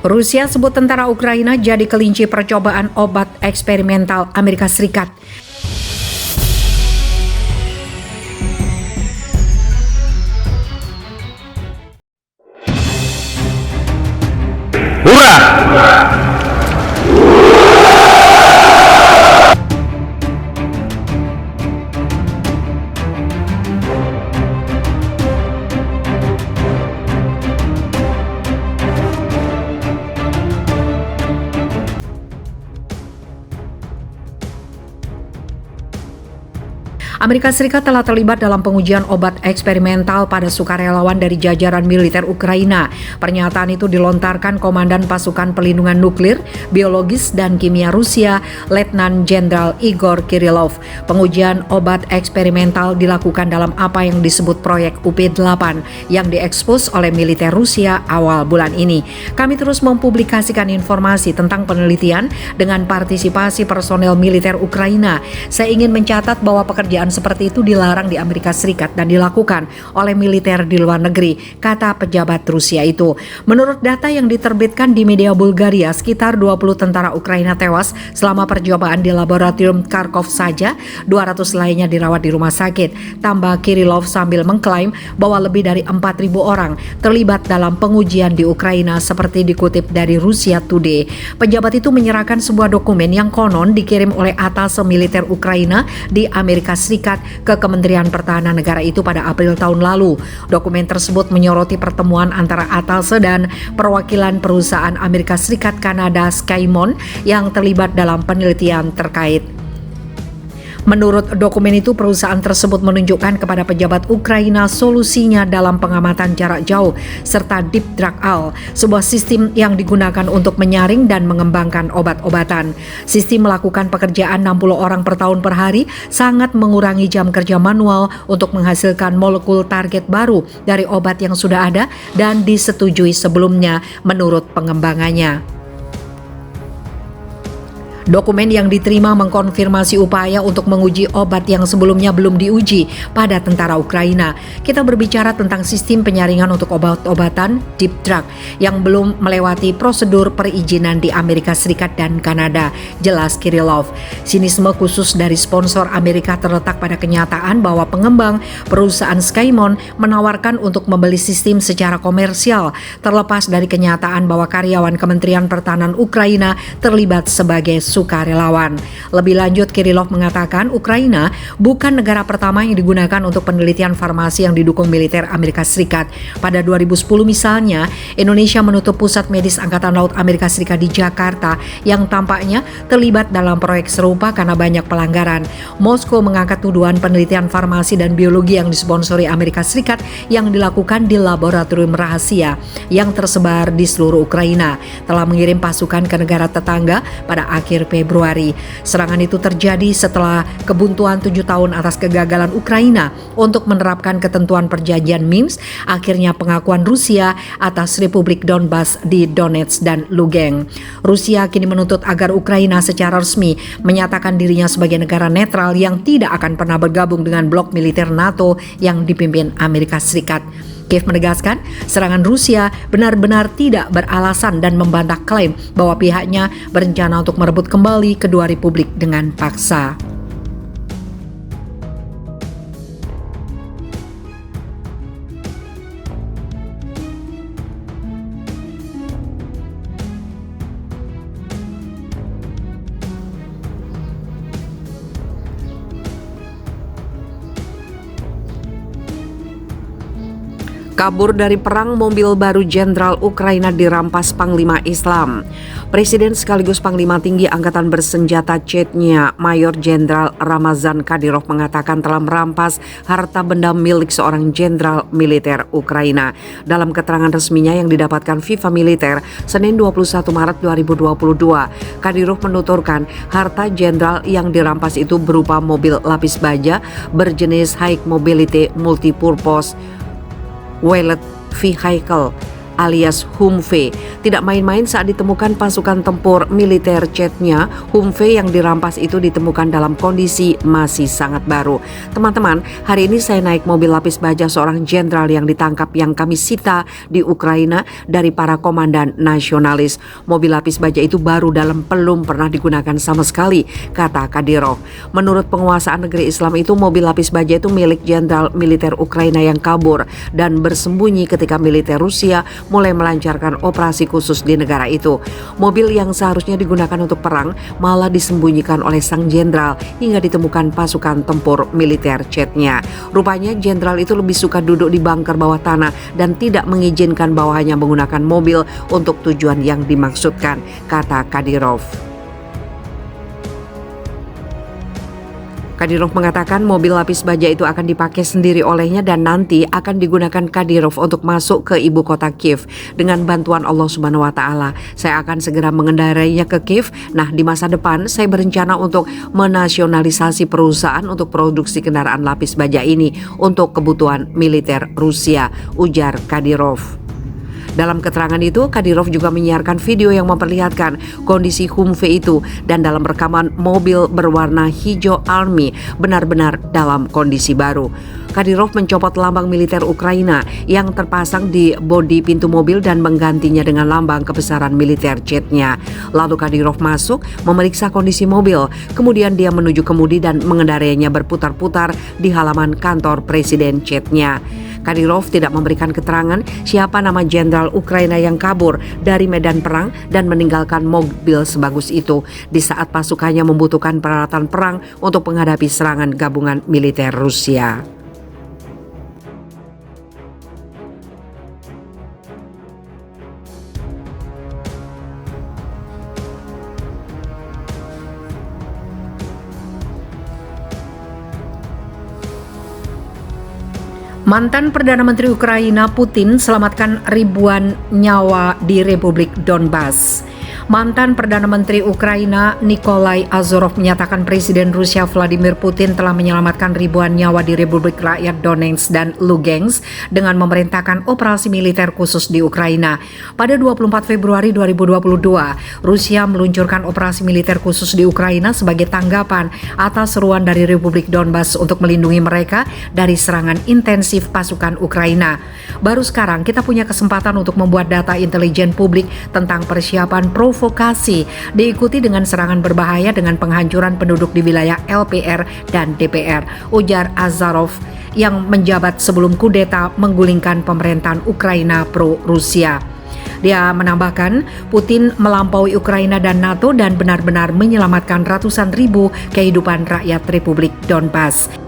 Rusia sebut tentara Ukraina jadi kelinci percobaan obat eksperimental Amerika Serikat. Hurrah! Amerika Serikat telah terlibat dalam pengujian obat eksperimental pada sukarelawan dari jajaran militer Ukraina. Pernyataan itu dilontarkan Komandan Pasukan Pelindungan Nuklir, Biologis dan Kimia Rusia, Letnan Jenderal Igor Kirillov. Pengujian obat eksperimental dilakukan dalam apa yang disebut proyek UP8 yang diekspos oleh militer Rusia awal bulan ini. Kami terus mempublikasikan informasi tentang penelitian dengan partisipasi personel militer Ukraina. Saya ingin mencatat bahwa pekerjaan seperti itu dilarang di Amerika Serikat dan dilakukan oleh militer di luar negeri, kata pejabat Rusia itu. Menurut data yang diterbitkan di media Bulgaria, sekitar 20 tentara Ukraina tewas selama percobaan di laboratorium Kharkov saja, 200 lainnya dirawat di rumah sakit. Tambah Kirillov sambil mengklaim bahwa lebih dari 4.000 orang terlibat dalam pengujian di Ukraina seperti dikutip dari Russia Today. Pejabat itu menyerahkan sebuah dokumen yang konon dikirim oleh atase militer Ukraina di Amerika Serikat ke Kementerian Pertahanan negara itu pada April tahun lalu. Dokumen tersebut menyoroti pertemuan antara atase dan perwakilan perusahaan Amerika Serikat Kanada Skymon yang terlibat dalam penelitian terkait. Menurut dokumen itu, perusahaan tersebut menunjukkan kepada pejabat Ukraina solusinya dalam pengamatan jarak jauh serta Deep Drug Al, sebuah sistem yang digunakan untuk menyaring dan mengembangkan obat-obatan. Sistem melakukan pekerjaan 60 orang per tahun per hari, sangat mengurangi jam kerja manual untuk menghasilkan molekul target baru dari obat yang sudah ada dan disetujui sebelumnya menurut pengembangannya. Dokumen yang diterima mengkonfirmasi upaya untuk menguji obat yang sebelumnya belum diuji pada tentara Ukraina. Kita berbicara tentang sistem penyaringan untuk obat-obatan Deep Drug yang belum melewati prosedur perizinan di Amerika Serikat dan Kanada, jelas Kirillov. Sinisme khusus dari sponsor Amerika terletak pada kenyataan bahwa pengembang perusahaan Skymon menawarkan untuk membeli sistem secara komersial, terlepas dari kenyataan bahwa karyawan Kementerian Pertahanan Ukraina terlibat sebagai sukarelawan. Lebih lanjut, Kirillov mengatakan Ukraina bukan negara pertama yang digunakan untuk penelitian farmasi yang didukung militer Amerika Serikat. Pada 2010 misalnya, Indonesia menutup pusat medis Angkatan Laut Amerika Serikat di Jakarta yang tampaknya terlibat dalam proyek serupa karena banyak pelanggaran. Moskow mengangkat tuduhan penelitian farmasi dan biologi yang disponsori Amerika Serikat yang dilakukan di laboratorium rahasia yang tersebar di seluruh Ukraina, telah mengirim pasukan ke negara tetangga pada akhir Februari. Serangan itu terjadi setelah kebuntuan 7 tahun atas kegagalan Ukraina untuk menerapkan ketentuan perjanjian Minsk, akhirnya pengakuan Rusia atas Republik Donbas di Donetsk dan Lugansk. Rusia kini menuntut agar Ukraina secara resmi menyatakan dirinya sebagai negara netral yang tidak akan pernah bergabung dengan blok militer NATO yang dipimpin Amerika Serikat. Kiev menegaskan serangan Rusia benar-benar tidak beralasan dan membantah klaim bahwa pihaknya berencana untuk merebut kembali kedua republik dengan paksa. Kabur dari perang, mobil baru Jenderal Ukraina dirampas Panglima Islam. Presiden sekaligus Panglima Tinggi Angkatan Bersenjata Chechnya, Mayor Jenderal Ramazan Kadyrov mengatakan telah merampas harta benda milik seorang jenderal militer Ukraina. Dalam keterangan resminya yang didapatkan Viva Militer Senin 21 Maret 2022, Kadyrov menuturkan harta jenderal yang dirampas itu berupa mobil lapis baja berjenis High Mobility Multipurpose Wheeled Vehicle alias Humvee. Tidak main-main saat ditemukan pasukan tempur militer Chechnya, Humvee yang dirampas itu ditemukan dalam kondisi masih sangat baru. Teman-teman, hari ini saya naik mobil lapis baja seorang jenderal yang ditangkap yang kami sita di Ukraina dari para komandan nasionalis. Mobil lapis baja itu baru dalam belum pernah digunakan sama sekali, kata Kadyrov. Menurut penguasaan negeri Islam itu, mobil lapis baja itu milik jenderal militer Ukraina yang kabur dan bersembunyi ketika militer Rusia mulai melancarkan operasi khusus di negara itu. Mobil yang seharusnya digunakan untuk perang malah disembunyikan oleh sang jenderal hingga ditemukan pasukan tempur militer Chechnya. Rupanya jenderal itu lebih suka duduk di bunker bawah tanah dan tidak mengizinkan bawahannya menggunakan mobil untuk tujuan yang dimaksudkan, kata Kadyrov. Kadyrov mengatakan mobil lapis baja itu akan dipakai sendiri olehnya dan nanti akan digunakan Kadyrov untuk masuk ke ibu kota Kiev. Dengan bantuan Allah Subhanahu wa Ta'ala, saya akan segera mengendarainya ke Kiev. Nah, di masa depan saya berencana untuk menasionalisasi perusahaan untuk produksi kendaraan lapis baja ini untuk kebutuhan militer Rusia, ujar Kadyrov. Dalam keterangan itu, Kadyrov juga menyiarkan video yang memperlihatkan kondisi Humvee itu dan dalam rekaman mobil berwarna hijau Army benar-benar dalam kondisi baru. Kadyrov mencopot lambang militer Ukraina yang terpasang di bodi pintu mobil dan menggantinya dengan lambang kebesaran militer Chechnya. Lalu Kadyrov masuk, memeriksa kondisi mobil, kemudian dia menuju kemudi dan mengendarainya berputar-putar di halaman kantor Presiden Chechnya. Kadyrov tidak memberikan keterangan siapa nama jenderal Ukraina yang kabur dari medan perang dan meninggalkan mobil sebagus itu di saat pasukannya membutuhkan peralatan perang untuk menghadapi serangan gabungan militer Rusia. Mantan Perdana Menteri Ukraina Putin selamatkan ribuan nyawa di Republik Donbas. Mantan Perdana Menteri Ukraina Nikolai Azarov menyatakan Presiden Rusia Vladimir Putin telah menyelamatkan ribuan nyawa di Republik Rakyat Donetsk dan Lugansk dengan memerintahkan operasi militer khusus di Ukraina. Pada 24 Februari 2022, Rusia meluncurkan operasi militer khusus di Ukraina sebagai tanggapan atas seruan dari Republik Donbas untuk melindungi mereka dari serangan intensif pasukan Ukraina. Baru sekarang kita punya kesempatan untuk membuat data intelijen publik tentang persiapan provokasi diikuti dengan serangan berbahaya dengan penghancuran penduduk di wilayah LPR dan DPR, ujar Azarov yang menjabat sebelum kudeta menggulingkan pemerintahan Ukraina pro-Rusia. Dia menambahkan, Putin melampaui Ukraina dan NATO dan benar-benar menyelamatkan ratusan ribu kehidupan rakyat Republik Donbas.